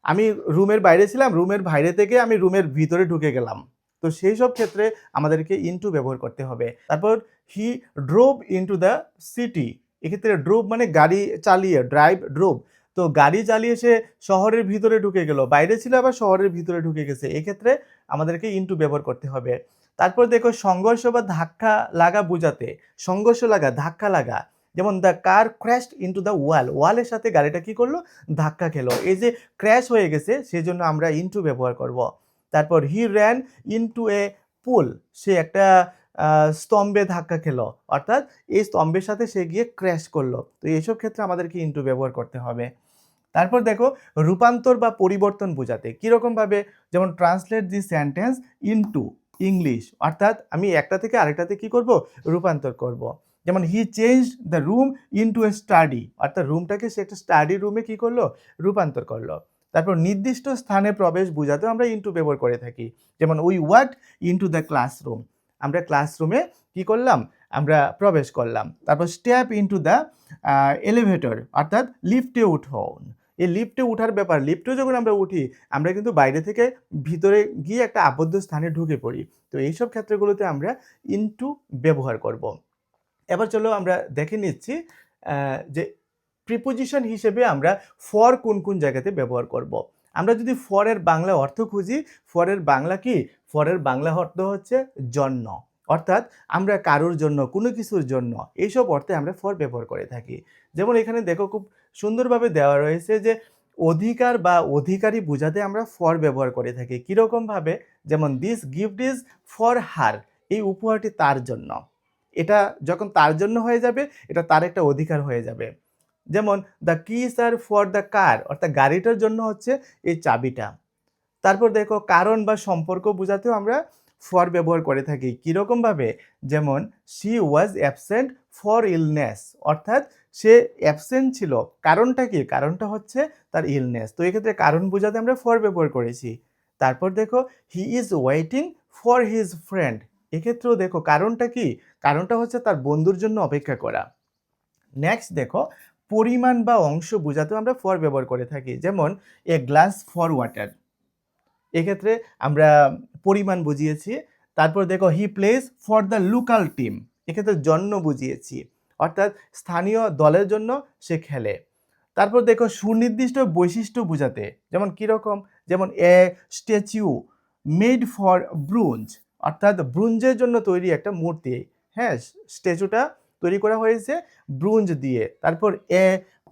আমি রুমের বাইরে ছিলাম, রুমের বাইরে থেকে আমি রুমের ভিতরে ঢুকে গেলাম। তো সেই সব ক্ষেত্রে আমাদেরকে ইনটু ব্যবহার করতে হবে। তারপর হি ড্রোভ ইনটু দ্য সিটি, এক্ষেত্রে ড্রোভ মানে গাড়ি চালিয়ে, ড্রাইভ ড্রোভ। তো গাড়ি চালিয়ে সে শহরের ভিতরে ঢুকে গেল, বাইরে ছিল আবার শহরের ভিতরে ঢুকে গেছে, এক্ষেত্রে আমাদেরকে ইনটু ব্যবহার করতে হবে। তারপর দেখো সংঘর্ষ বা ধাক্কা লাগা বোঝাতে, সংঘর্ষ লাগা, ধাক্কা লাগা। যেমন the car crashed into the wall, ওয়ালের সাথে গাড়িটা কি করলো, ধাক্কা খেলো। এই যে ক্র্যাশ হয়ে গেছে, সেজন্য আমরা ইনটু ব্যবহার করব। তারপর হি র্যান ইনটু এ পুল, সে একটা স্তম্ভে ধাক্কা খেলো, অর্থাৎ এই স্তম্ভের সাথে সে গিয়ে ক্র্যাশ করলো। তো এইসব ক্ষেত্রে আমাদেরকে ইনটু ব্যবহার করতে হবে। তারপর দেখো রূপান্তর বা পরিবর্তন বোঝাতে কীরকমভাবে, যেমন translate the sentence into English, অর্থাৎ আমি একটা থেকে আরেকটাতে কি করব, রূপান্তর করব। যেমন he change the room into a study, অর্থাৎ রুমটাকে সে একটা স্টাডি রুমে কি করলো, রূপান্তর করলো। তারপর নির্দিষ্ট স্থানে প্রবেশ বোঝাতেও আমরা ইনটু ব্যবহার করে থাকি। যেমন we walk into the classroom, আমরা ক্লাসরুমে কি করলাম, আমরা প্রবেশ করলাম। তারপর স্টেপ ইনটু দ্য এলিভেটর অর্থাৎ লিফটে উঠুন। এই লিফটে উঠার ব্যাপার, লিফটে যখন আমরা উঠি আমরা কিন্তু বাইরে থেকে ভিতরে গিয়ে একটা আবদ্ধ স্থানে ঢুকে পড়ি। তো এইসব ক্ষেত্রগুলোতে আমরা ইনটু ব্যবহার করব। এবার চলো আমরা দেখে নিচ্ছি যে প্রিপোজিশন হিসেবে আমরা ফর কোন কোন জায়গাতে ব্যবহার করব। আমরা যদি ফর এর বাংলা অর্থ খুঁজি, ফর এর বাংলা কি? ফর এর বাংলা অর্থ হচ্ছে জন্য, অর্থাৎ আমরা কারোর জন্য, কোনো কিছুর জন্য, এইসব অর্থে আমরা ফর ব্যবহার করে থাকি। যেমন এখানে দেখো খুব সুন্দরভাবে দেওয়া রয়েছে যে অধিকার বা অধিকারী বোঝাতে আমরা ফর ব্যবহার করে থাকি। কীরকমভাবে? যেমন this gift is for her, এই উপহারটি তার জন্য। এটা যখন তার জন্য হয়ে যাবে, এটা তার একটা অধিকার হয়ে যাবে। যেমন the keys are for the car, অর্থাৎ গাড়িটার জন্য হচ্ছে এই চাবিটা। তারপর দেখো কারণ বা সম্পর্ক বোঝাতেও আমরা ফর ব্যবহার করে থাকি। কীরকমভাবে? যেমন she was absent for illness, অর্থাৎ সে অ্যাবসেন্ট ছিল, কারণটা কি? কারণটা হচ্ছে তার ইলনেস। তো এক্ষেত্রে কারণ বোঝাতে আমরা ফর ব্যবহার করেছি। তারপর দেখো he is waiting for his friend, এক্ষেত্রেও দেখো কারণটা কি? কারণটা হচ্ছে তার বন্ধুর জন্য অপেক্ষা করা। নেক্সট দেখো পরিমাণ বা অংশ বোঝাতেও আমরা ফর ব্যবহার করে থাকি। যেমন এ গ্লাস ফর ওয়াটার, এক্ষেত্রে আমরা পরিমাণ বুঝিয়েছি। তারপর দেখো he plays for the local team, এক্ষেত্রে জন্য বুঝিয়েছি, অর্থাৎ স্থানীয় দলের জন্য সে খেলে। তারপর দেখো সুনির্দিষ্ট বৈশিষ্ট্য বোঝাতে, যেমন কীরকম? যেমন a statue made for bronze, অর্থাৎ ব্রোঞ্জের জন্য তৈরি একটা মূর্তি। হ্যাঁ, স্ট্যাচুটা তৈরি করা হয়েছে ব্রোঞ্জ দিয়ে। তারপর এ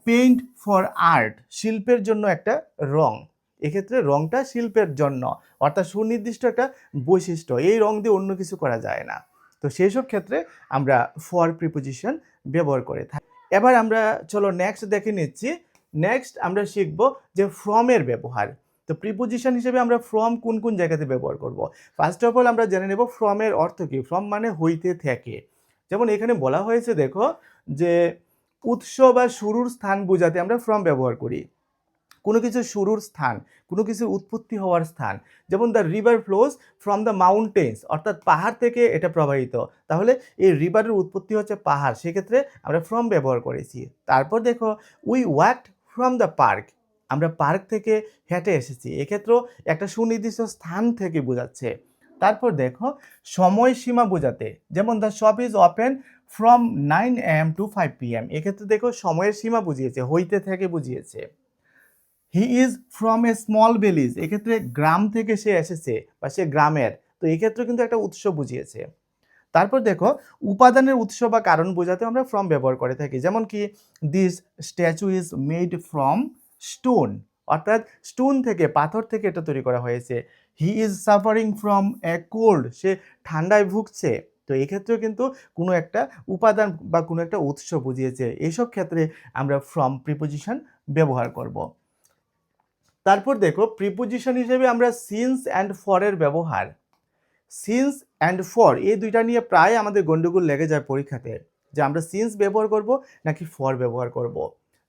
পেইন্ট ফর আর্ট, শিল্পের জন্য একটা রং, এক্ষেত্রে রংটা শিল্পের জন্য, অর্থাৎ সুনির্দিষ্ট একটা বৈশিষ্ট্য, এই রং দিয়ে অন্য কিছু করা যায় না। তো সেই সব ক্ষেত্রে আমরা ফর প্রিপোজিশন ব্যবহার করে থাকি। এবার আমরা চলো নেক্সট দেখে নিচ্ছি। নেক্সট আমরা শিখব যে ফ্রমের ব্যবহার। তো প্রিপোজিশন হিসেবে আমরা ফ্রম কোন কোন জায়গাতে ব্যবহার করব। ফার্স্ট অফ অল আমরা জেনে নেব ফ্রমের অর্থ কী। ফ্রম মানে হইতে থেকে। যেমন এখানে বলা হয়েছে দেখো যে উৎস বা শুরুর স্থান বোঝাতে আমরা ফ্রম ব্যবহার করি। কোনো কিছুর শুরুর স্থান, কোনো কিছুর উৎপত্তি হওয়ার স্থান। যেমন the river flows from the mountains, অর্থাৎ পাহাড় থেকে এটা প্রবাহিত। তাহলে এই রিভারের উৎপত্তি হচ্ছে পাহাড়, সেক্ষেত্রে আমরা ফ্রম ব্যবহার করেছি। তারপর দেখো we walked from the park, আমরা পার্ক থেকে হেঁটে এসেছি, এক্ষেত্রেও একটা সুনির্দিষ্ট স্থান থেকে বোঝাচ্ছে। তারপর দেখো সময়সীমা বোঝাতে, যেমন the shop is open from 9 AM to 5 PM, এক্ষেত্রে দেখো সময়ের সীমা বুঝিয়েছে, হইতে থেকে বুঝিয়েছে। He is from a small village, এক্ষেত্রে গ্রাম থেকে সে এসেছে বা সে গ্রামের, তো এক্ষেত্রে কিন্তু একটা উৎস বুঝিয়েছে। তারপর দেখো উপাদানের উৎস বা কারণ বোঝাতে আমরা ফ্রম ব্যবহার করে থাকি। যেমন কি this statue is made from stone, অর্থাৎ স্টোন থেকে, পাথর থেকে এটা তৈরি করা হয়েছে। He is suffering from a cold, সে ঠান্ডায় ভুগছে। তো এক্ষেত্রেও কিন্তু কোনো একটা উপাদান বা কোনো একটা উৎস বুঝিয়েছে। এইসব ক্ষেত্রে আমরা ফ্রম প্রিপোজিশন ব্যবহার করব। তারপর দেখো প্রিপোজিশন হিসেবে আমরা সিন্স অ্যান্ড ফর এর ব্যবহার। সিন্স অ্যান্ড ফর এই দুইটা নিয়ে প্রায় আমাদের গন্ডগোল লেগে যায় পরীক্ষাতে, যে আমরা সিন্স ব্যবহার করব নাকি ফর ব্যবহার করব।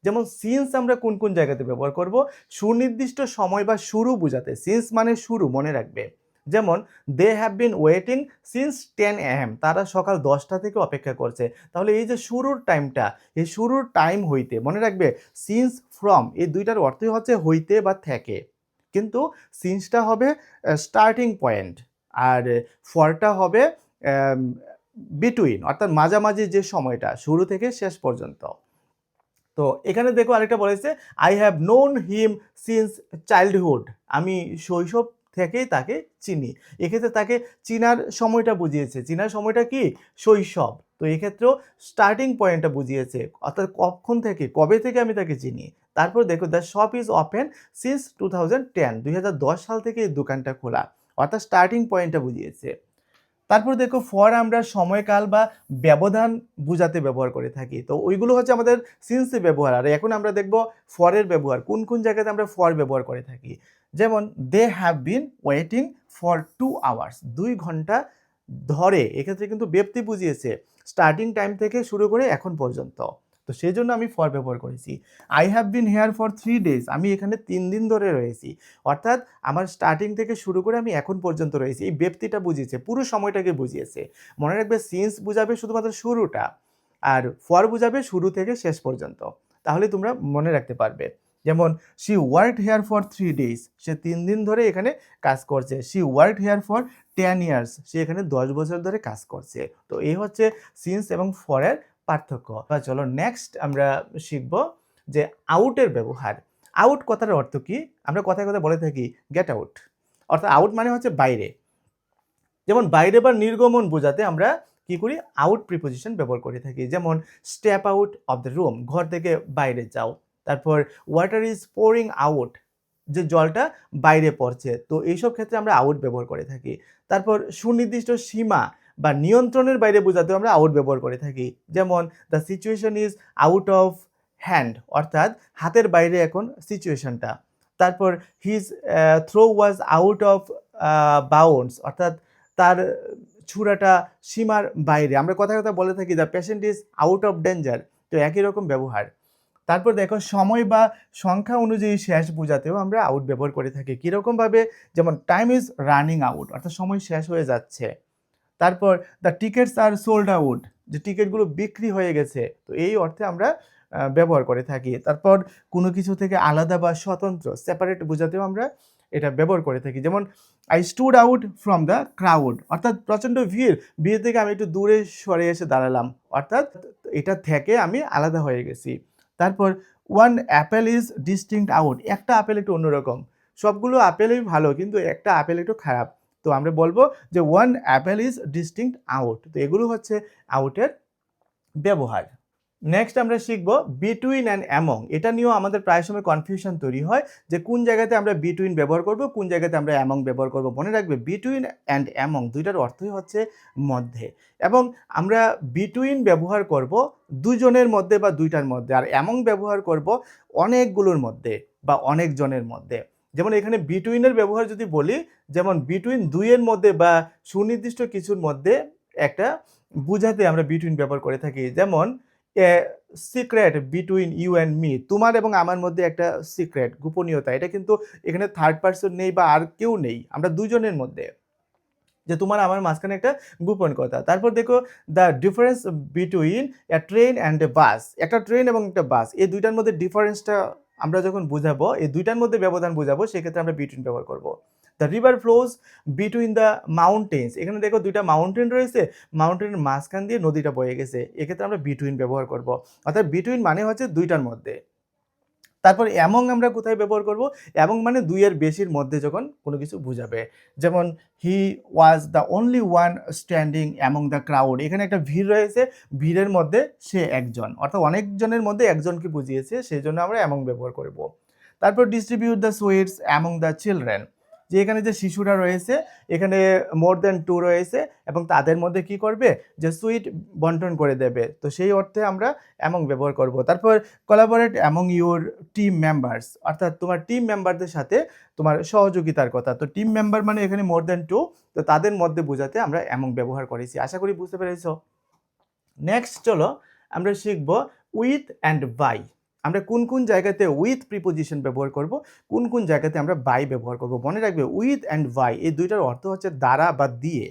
যেমন সিন্স আমরা কোন কোন জায়গাতে ব্যবহার করব? সুনির্দিষ্ট সময় বা শুরু বোঝাতে, সিন্স মানে শুরু, মনে রাখবে। যেমন they have been waiting since 10 AM, তারা সকাল 10টা থেকে অপেক্ষা করছে। তাহলে এই যে শুরুর টাইমটা, এই শুরুর টাইম হইতে, মনে রাখবে সিন্স ফ্রম এই দুইটার অর্থই হচ্ছে হইতে বা থেকে, কিন্তু সিন্সটা হবে স্টার্টিং পয়েন্ট আর ফরটা হবে বিটুইন, অর্থাৎ মাঝামাঝি যে সময়টা, শুরু থেকে শেষ পর্যন্ত। তো এখানে দেখো আরেকটা বলেছে I have known him since childhood, আমি শৈশব থেকেই তাকে চিনি। এক্ষেত্রে তাকে চিনার সময়টা বুঝিয়েছে, চিনার সময়টা কি? শৈশব। তো এক্ষেত্রেও স্টার্টিং পয়েন্টটা বুঝিয়েছে, অর্থাৎ কখন থেকে, কবে থেকে আমি তাকে চিনি। তারপর দেখো the shop is open since 2010, 2010 সাল থেকে এই দোকানটা খোলা, অর্থাৎ স্টার্টিং পয়েন্টটা বুঝিয়েছে। তারপর দেখো ফর আমরা সময়কাল বা ব্যবধান বোঝাতে ব্যবহার করে থাকি। তো ওইগুলো হচ্ছে আমাদের সিন্সের ব্যবহার। আর এখন আমরা দেখব ফরের ব্যবহার, কোন কোন জায়গাতে আমরা ফর ব্যবহার করে থাকি। যেমন they have been waiting for 2 hours, 2 ঘন্টা ধরে, এক্ষেত্রে কিন্তু ব্যক্তি বুঝিয়েছে, স্টার্টিং টাইম থেকে শুরু করে এখন পর্যন্ত। তো সেই জন্য আমি ফর ব্যবহার করেছি। I have been here for 3 days, আমি এখানে 3 দিন ধরে রয়েছি, অর্থাৎ আমার স্টার্টিং থেকে শুরু করে আমি এখন পর্যন্ত রয়েছি। এই ব্যক্তিটা বুঝিয়েছে, পুরো সময়টাকে বুঝিয়েছে। মনে রাখবে সিন্স বুঝাবে শুধুমাত্র শুরুটা, আর ফর বুঝাবে শুরু থেকে শেষ পর্যন্ত। তাহলে তোমরা মনে রাখতে পারবে। যেমন she worked here for 3 days, সে 3 দিন ধরে এখানে কাজ করছে। She worked here for 10 years, সে এখানে 10 বছর ধরে কাজ করছে। তো এই হচ্ছে সিন্স এবং ফরের পার্থক্য। বা চলো নেক্সট আমরা শিখব যে আউটের ব্যবহার। আউট কথার অর্থ কি? আমরা কথায় কথায় বলে থাকি গেট আউট, অর্থাৎ আউট মানে হচ্ছে বাইরে। যেমন বাইরে বা নির্গমন বোঝাতে আমরা কি করি? আউট প্রিপোজিশন ব্যবহার করে থাকি। যেমন step out of the room, ঘর থেকে বাইরে যাও। তারপর ওয়াটার ইজ পোরিং আউট, যে জলটা বাইরে পড়ছে। তো এইসব ক্ষেত্রে আমরা আউট ব্যবহার করে থাকি। তারপর সুনির্দিষ্ট সীমা বা নিয়ন্ত্রণের বাইরে বোঝাতেও আমরা আউট ব্যবহার করে থাকি। যেমন the situation is out of hand, অর্থাৎ হাতের বাইরে এখন সিচুয়েশনটা। তারপর his throw was out of bounds, অর্থাৎ তার ছুরাটা সীমার বাইরে। আমরা কথায় কথা বলে থাকি the patient is out of danger. তো একই রকম ব্যবহার। তারপর দেখো সময় বা সংখ্যা অনুযায়ী শেষ বোঝাতেও আমরা আউট ব্যবহার করে থাকি। কীরকমভাবে? যেমন টাইম ইজ রানিং আউট, অর্থাৎ সময় শেষ হয়ে যাচ্ছে। তারপর the tickets are sold out, যে টিকিটগুলো বিক্রি হয়ে গেছে। তো এই অর্থে আমরা ব্যবহার করে থাকি। তারপর কোনো কিছু থেকে আলাদা বা স্বতন্ত্র, সেপারেট বোঝাতেও আমরা এটা ব্যবহার করে থাকি। যেমন I stood out from the crowd, অর্থাৎ প্রচণ্ড ভিড় থেকে আমি একটু দূরে সরে এসে দাঁড়ালাম, অর্থাৎ এটা থেকে আমি আলাদা হয়ে গেছি। তারপর one Apple is distinct out, একটা আপেল একটু অন্যরকম। সবগুলো আপেলই ভালো, কিন্তু একটা আপেল একটু খারাপ। তো আমরা বলবো যে one Apple is distinct out. তো এগুলো হচ্ছে আউটের ব্যবহার। নেক্সট আমরা শিখব বিটুইন অ্যান্ড অ্যামং। এটা নিয়েও আমাদের প্রায় সময় কনফিউশন তৈরি হয় যে কোন জায়গাতে আমরা বিটুইন ব্যবহার করব, কোন জায়গাতে আমরা অ্যামং ব্যবহার করব। মনে রাখবে বিটুইন অ্যান্ড অ্যামং দুইটার অর্থই হচ্ছে মধ্যে, এবং আমরা বিটুইন ব্যবহার করব দুজনের মধ্যে বা দুইটার মধ্যে, আর অ্যামং ব্যবহার করব অনেকগুলোর মধ্যে বা অনেকজনের মধ্যে। যেমন এখানে বিটুইনের ব্যবহার যদি বলি, যেমন বিটুইন দুইয়ের মধ্যে বা সুনির্দিষ্ট কিছুর মধ্যে একটা বুঝাতে আমরা বিটুইন ব্যবহার করে থাকি। যেমন a secret between you and me, তোমার এবং আমার মধ্যে একটা সিক্রেট, গোপনীয়তা। এটা কিন্তু এখানে থার্ড পারসন নেই বা আর কেউ নেই, আমরা দুজনের মধ্যে, যে তোমার আমার মাঝখানে একটা গোপন কথা। তারপর দেখো the difference between a train and a bus, একটা ট্রেন এবং একটা বাস, এই দুইটার মধ্যে ডিফারেন্সটা আমরা যখন বুঝাবো, এই দুইটার মধ্যে ব্যবধান বুঝাবো, সেক্ষেত্রে আমরা বিটুইন ব্যবহার করব। The river flows between the mountains, এখানে দেখো দুইটা মাউন্টেন রয়েছে, মাউন্টেনের মাঝখান দিয়ে নদীটা বয়ে গেছে, এক্ষেত্রে আমরা বিটুইন ব্যবহার করব। অর্থাৎ বিটুইন মানে হচ্ছে দুইটার মধ্যে। তারপর অ্যামং আমরা কোথায় ব্যবহার করব? অ্যামং মানে দুইয়ের বেশির মধ্যে যখন কোনো কিছু বুঝাবে। যেমন he was the only one standing among the crowd, এখানে একটা ভিড় রয়েছে, ভিড়ের মধ্যে সে একজন, অর্থাৎ অনেকজনের মধ্যে একজনকে বুঝিয়েছে, সেই জন্য আমরা অ্যামং ব্যবহার করব। তারপর distribute the sweets among the children, যে এখানে যে শিশুরা রয়েছে, এখানে মোর দ্যান 2 রয়েছে, এবং তাদের মধ্যে কি করবে? যে সুইট বন্টন করে দেবে। তো সেই অর্থে আমরা অ্যামং ব্যবহার করব। তারপর collaborate among your team members, অর্থাৎ তোমার টিম মেম্বারদের সাথে তোমার সহযোগিতার কথা। তো টিম মেম্বার মানে এখানে মোর দ্যান 2, তো তাদের মধ্যে বোঝাতে আমরা অ্যামং ব্যবহার করেছি। আশা করি বুঝতে পেরেছো। নেক্সট চলো আমরা শিখব উইথ অ্যান্ড বাই। আমরা কোন কোন জায়গাতে উইথ প্রিপোজিশন ব্যবহার করব, কোন কোন জায়গাতে আমরা বাই ব্যবহার করব। মনে রাখবে উইথ অ্যান্ড বাই এই দুইটার অর্থ হচ্ছে দ্বারা বা দিয়ে।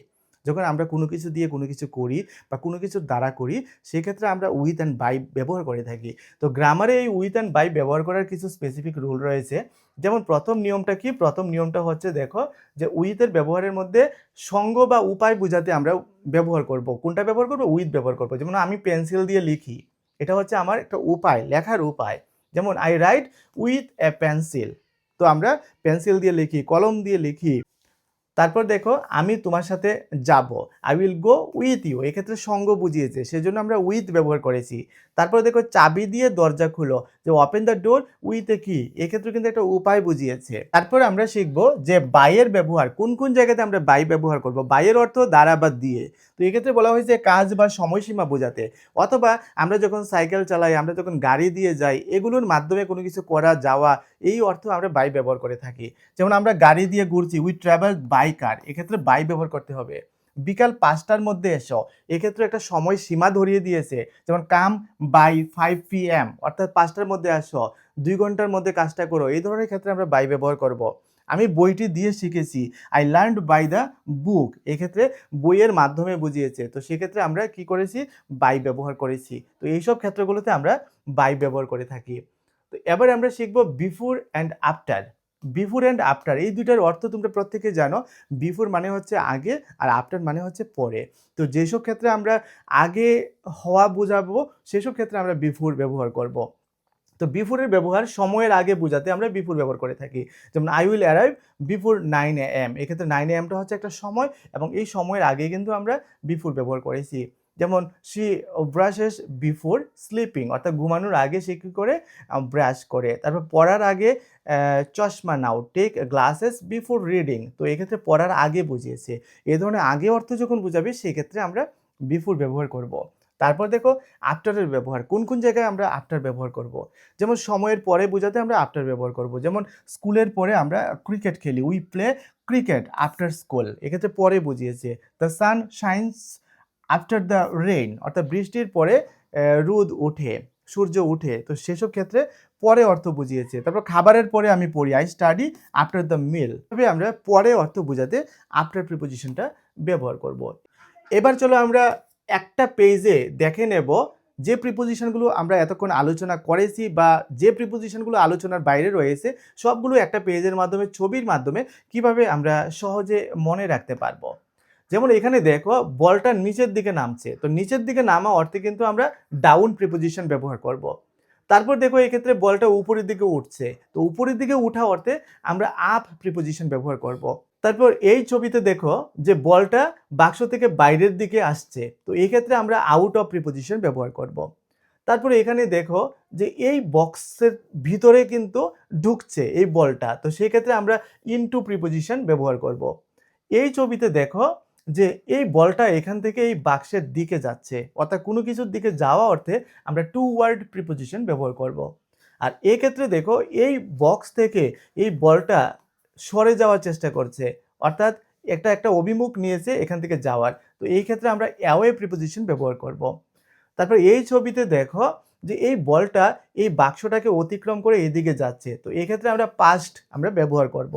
যখন আমরা কোনো কিছু দিয়ে কোনো কিছু করি বা কোনো কিছুর দ্বারা করি, সেক্ষেত্রে আমরা উইথ অ্যান্ড বাই ব্যবহার করে থাকি। তো গ্রামারে এই উইথ অ্যান্ড বাই ব্যবহার করার কিছু স্পেসিফিক রুল রয়েছে। যেমন প্রথম নিয়মটা কি? প্রথম নিয়মটা হচ্ছে দেখো যে উইথের ব্যবহারের মধ্যে সঙ্গ বা উপায় বোঝাতে আমরা ব্যবহার করব। কোনটা ব্যবহার করব? উইথ ব্যবহার করব। যেমন আমি পেন্সিল দিয়ে লিখি, এটা হচ্ছে আমার একটা উপায়, লেখার উপায়। যেমন I right with a pencil, তো আমরা পেন্সিল দিয়ে লিখি, কলম দিয়ে লিখি। তারপর দেখো আমি তোমার সাথে যাব, I will go with you, এক্ষেত্রে সঙ্গ বুঝিয়েছে, সেজন্য আমরা উইথ ব্যবহার করেছি। তারপর দেখো চাবি দিয়ে দরজা খুলো, যে open the door with a কি, এক্ষেত্রে কিন্তু একটা উপায় বুঝিয়েছে। তারপর আমরা শিখবো যে বাইয়ের ব্যবহার, কোন কোন জায়গাতে আমরা বাই ব্যবহার করব। বাইয়ের অর্থ দ্বারা বা দিয়ে। তো এক্ষেত্রে বলা হয়েছে কাজ বা সময়সীমা বোঝাতে, অথবা আমরা যখন সাইকেল চালাই, আমরা যখন গাড়ি দিয়ে যাই, এগুলোর মাধ্যমে কোনো কিছু করা যাওয়া, এই অর্থ আমরা বাই ব্যবহার করে থাকি। যেমন আমরা গাড়ি দিয়ে ঘুরছি, উই ট্রাভেল বাই কার, এক্ষেত্রে বাই ব্যবহার করতে হবে। বিকাল 5টার মধ্যে এসো, এক্ষেত্রে একটা সময় সীমা ধরিয়ে দিয়েছে, যেমন কাম বাই 5 PM, অর্থাৎ 5টার মধ্যে আসো, 2 ঘন্টার মধ্যে কাজটা করো, এই ধরনের ক্ষেত্রে আমরা বাই ব্যবহার করব। আমি বইটি দিয়ে শিখেছি, I learned by the book, এক্ষেত্রে বইয়ের মাধ্যমে বুঝিয়েছে, তো সেক্ষেত্রে আমরা কি করেছি, বাই ব্যবহার করেছি। তো এইসব ক্ষেত্রগুলোতে আমরা বাই ব্যবহার করে থাকি। তো এবার আমরা শিখব before and after. Before and after এই দুইটার অর্থ তোমরা প্রত্যেকে জানো। বিফোর মানে হচ্ছে আগে, আর আফটার মানে হচ্ছে পরে। তো যেসব ক্ষেত্রে আমরা আগে হওয়া বোঝাবো সেসব ক্ষেত্রে আমরা বিফোর ব্যবহার করব। তো বিফোরের ব্যবহার সময়ের আগে বোঝাতে আমরা বিফোর ব্যবহার করে থাকি। যেমন I will arrive before 9 AM, এক্ষেত্রে 9 AM হচ্ছে একটা সময়, এবং এই সময়ের আগে কিন্তু আমরা বিফোর ব্যবহার করেছি। যেমন শি ব্রাশেস বিফোর স্লিপিং, অর্থাৎ ঘুমানোর আগে সে কী করে, ব্রাশ করে। তারপর পড়ার আগে চশমা নাও, টেক গ্লাসেস বিফোর রিডিং, তো এক্ষেত্রে পড়ার আগে বুঝিয়েছে। এ ধরনের আগে অর্থ যখন বুঝাবে সেক্ষেত্রে আমরা বিফোর ব্যবহার করব। তারপর দেখো আফটারের ব্যবহার, কোন কোন জায়গায় আমরা আফটার ব্যবহার করব। যেমন সময়ের পরে বোঝাতে আমরা আফটার ব্যবহার করব। যেমন স্কুলের পরে আমরা ক্রিকেট খেলি, we play cricket after school, এক্ষেত্রে পরে বুঝিয়েছে। The sun shines after the rain, অর্থাৎ বৃষ্টির পরে রোদ ওঠে, সূর্য উঠে, তো সেসব ক্ষেত্রে পরে অর্থ বুঝিয়েছে। তারপর খাবারের পরে আমি পড়ি, আই স্টাডি আফটার দ্য মিল, তবে আমরা পরে অর্থ বোঝাতে আফটার প্রিপোজিশনটা ব্যবহার করব। এবার চলো আমরা একটা পেজে দেখে নেব যে প্রিপোজিশনগুলো আমরা এতক্ষণ আলোচনা করেছি, বা যে প্রিপোজিশনগুলো আলোচনার বাইরে রয়েছে, সবগুলো একটা পেজের মাধ্যমে, ছবির মাধ্যমে কিভাবে আমরা সহজে মনে রাখতে পারবো। যেমন এখানে দেখো বলটা নিচের দিকে নামছে, তো নিচের দিকে নামা অর্থে কিন্তু আমরা ডাউন প্রিপোজিশন ব্যবহার করব। তারপর দেখো এক্ষেত্রে বলটা উপরের দিকে উঠছে, তো উপরের দিকে উঠা অর্থে আমরা আপ প্রিপোজিশন ব্যবহার করব। তারপর এই ছবিতে দেখো যে বলটা বাক্স থেকে বাইরের দিকে আসছে, তো এই ক্ষেত্রে আমরা আউট অফ প্রিপোজিশন ব্যবহার করব। তারপরে এখানে দেখো যে এই বক্সের ভিতরে কিন্তু ঢুকছে এই বলটা, তো সেই ক্ষেত্রে আমরা ইনটু প্রিপোজিশন ব্যবহার করব। এই ছবিতে দেখো যে এই বলটা এখান থেকে এই বাক্সের দিকে যাচ্ছে, অর্থাৎ কোনো কিছুর দিকে যাওয়া অর্থে আমরা টু ওয়ার্ড প্রিপোজিশন ব্যবহার করব। আর এই ক্ষেত্রে দেখো এই বক্স থেকে এই বলটা সরে যাওয়ার চেষ্টা করছে, অর্থাৎ একটা অভিমুখ নিয়েছে এখান থেকে যাওয়ার, তো এই ক্ষেত্রে আমরা অ্যাওয়ে প্রিপোজিশন ব্যবহার করব। তারপর এই ছবিতে দেখো যে এই বলটা এই বাক্সটাকে অতিক্রম করে এদিকে যাচ্ছে, তো এই ক্ষেত্রে আমরা পাস্ট আমরা ব্যবহার করব।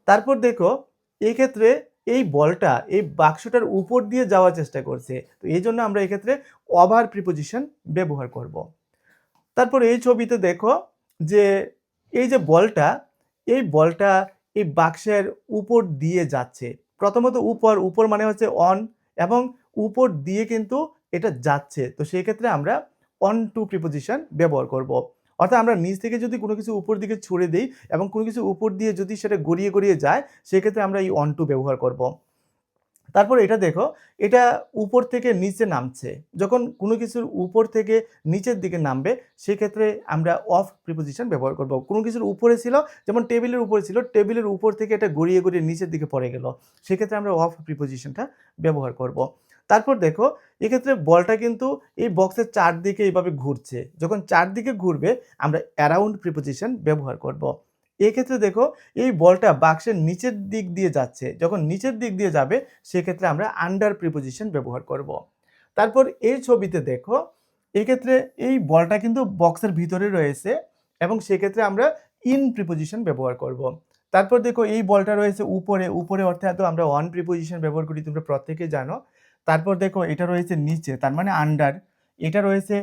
তারপর দেখো এই ক্ষেত্রে এই বলটা এই বাক্সটার উপর দিয়ে যাওয়ার চেষ্টা করছে, তো এই জন্য আমরা এক্ষেত্রে ওভার প্রিপোজিশন ব্যবহার করব। তারপর এই ছবিতে দেখো যে এই যে বলটা, এই বলটা এই বাক্সের উপর দিয়ে যাচ্ছে। প্রথমত উপর, উপর মানে হচ্ছে অন, এবং উপর দিয়ে কিন্তু এটা যাচ্ছে, তো সেই ক্ষেত্রে আমরা অন টু প্রিপোজিশন ব্যবহার করব। অর্থাৎ আমরা নিচ থেকে যদি কোনো কিছু উপর দিকে ছুড়ে দিই এবং কোনো কিছু উপর দিয়ে যদি সেটা গড়িয়ে গড়িয়ে যায়, সেক্ষেত্রে আমরা এই অন টু ব্যবহার করব। তারপর এটা দেখো, এটা উপর থেকে নিচে নামছে, যখন কোনো কিছুর উপর থেকে নিচের দিকে নামবে সেক্ষেত্রে আমরা অফ প্রিপোজিশন ব্যবহার করব। কোনো কিছুর উপরে ছিল, যেমন টেবিলের উপরে ছিল, টেবিলের উপর থেকে এটা গড়িয়ে গড়িয়ে নিচের দিকে পড়ে গেল, সেক্ষেত্রে আমরা অফ প্রিপোজিশনটা ব্যবহার করব। তারপর দেখো এক্ষেত্রে বলটা কিন্তু এই বক্সের চারদিকে এইভাবে ঘুরছে, যখন চারদিকে ঘুরবে আমরা অ্যারাউন্ড প্রিপোজিশন ব্যবহার করব। এক্ষেত্রে দেখো এই বলটা বাক্সের নিচের দিক দিয়ে যাচ্ছে, যখন নিচের দিক দিয়ে যাবে সেক্ষেত্রে আমরা আন্ডার প্রিপোজিশন ব্যবহার করব। তারপর এই ছবিতে দেখো এক্ষেত্রে এই বলটা কিন্তু বক্সের ভিতরে রয়েছে, এবং সেক্ষেত্রে আমরা ইন প্রিপোজিশন ব্যবহার করব। তারপর দেখো এই বলটা রয়েছে উপরে, উপরে অর্থাৎ আমরা অন প্রিপোজিশন ব্যবহার করি, তোমরা প্রত্যেকেই জানো। তারপর দেখো এটা রয়েছে নিচে, তার মানে আন্ডার। এটা রয়েছে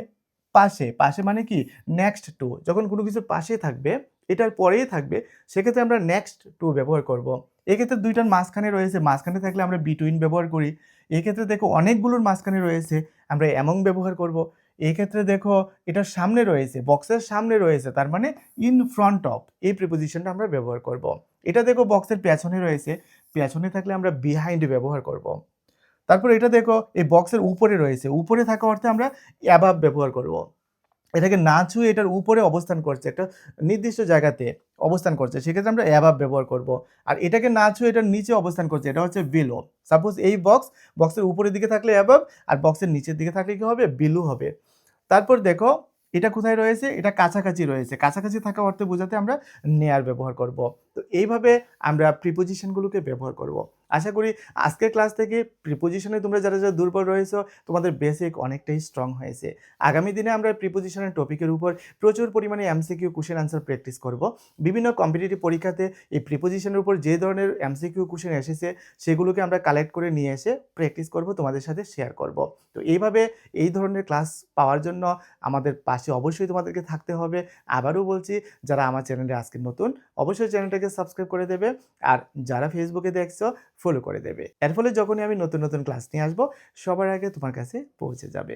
পাশে, পাশে মানে কি নেক্সট টু, যখন কোনো কিছু পাশে থাকবে, এটার পরেই থাকবে, সেক্ষেত্রে আমরা নেক্সট টু ব্যবহার করব। এক্ষেত্রে দুইটার মাঝখানে রয়েছে, মাঝখানে থাকলে আমরা বিটুইন ব্যবহার করি। এক্ষেত্রে দেখো অনেকগুলোর মাঝখানে রয়েছে, আমরা এমং ব্যবহার করব। এক্ষেত্রে দেখো এটার সামনে রয়েছে, বক্সের সামনে রয়েছে, তার মানে ইন ফ্রন্ট অফ, এই প্রিপোজিশনটা আমরা ব্যবহার করব। এটা দেখো বক্সের পেছনে রয়েছে, পেছনে থাকলে আমরা বিহাইন্ড ব্যবহার করব। তারপর এটা দেখো এই বক্সের উপরে রয়েছে, উপরে থাকা অর্থে আমরা অ্যাবাভ ব্যবহার করব। এটাকে না ছুঁয়ে এটার উপরে অবস্থান করছে, একটা নির্দিষ্ট জায়গাতে অবস্থান করছে, সেক্ষেত্রে আমরা অ্যাবাভ ব্যবহার করব। আর এটাকে না ছুঁয়ে এটার নিচে অবস্থান করছে, এটা হচ্ছে বিলো। সাপোজ এই বক্সের উপরের দিকে থাকলে অ্যাবাভ, আর বক্সের নিচের দিকে থাকলে কি হবে, বিলো হবে। তারপর দেখো এটা কোথায় রয়েছে, এটা কাছাকাছি রয়েছে, কাছাকাছি থাকা অর্থে বোঝাতে আমরা নেয়ার ব্যবহার করব। তো এইভাবে আমরা প্রিপোজিশনগুলোকে ব্যবহার করব। আশা করি আজকের ক্লাস থেকে প্রিপোজিশনে তোমরা যারা দুর্বল রয়েছো, তোমাদের বেসিক অনেকটাই স্ট্রং হয়েছে। আগামী দিনে আমরা প্রিপোজিশনের টপিকের উপর প্রচুর পরিমাণে এমসিকিউ কোয়েশ্চেন আনসার প্র্যাকটিস করব। বিভিন্ন কম্পিটিটিভ পরীক্ষাতে এই প্রিপোজিশনের উপর যে ধরনের এমসিকিউ কোয়েশ্চেন এসেছে, সেগুলোকে আমরা কালেক্ট করে নিয়ে এসে প্র্যাকটিস করব, তোমাদের সাথে শেয়ার করব। তো এইভাবে এই ধরনের ক্লাস পাওয়ার জন্য আমাদের পাশে অবশ্যই তোমাদেরকে থাকতে হবে। আবারও বলছি, যারা আমার চ্যানেলে আজকে নতুন, অবশ্যই চ্যানেলটাকে সাবস্ক্রাইব করে দেবে। আর যারা ফেসবুকে দেখছো, ফলো করে দেবে। এর ফলে যখনই আমি নতুন ক্লাস নিয়ে আসবো, সবার আগে তোমার কাছে পৌঁছে যাবে।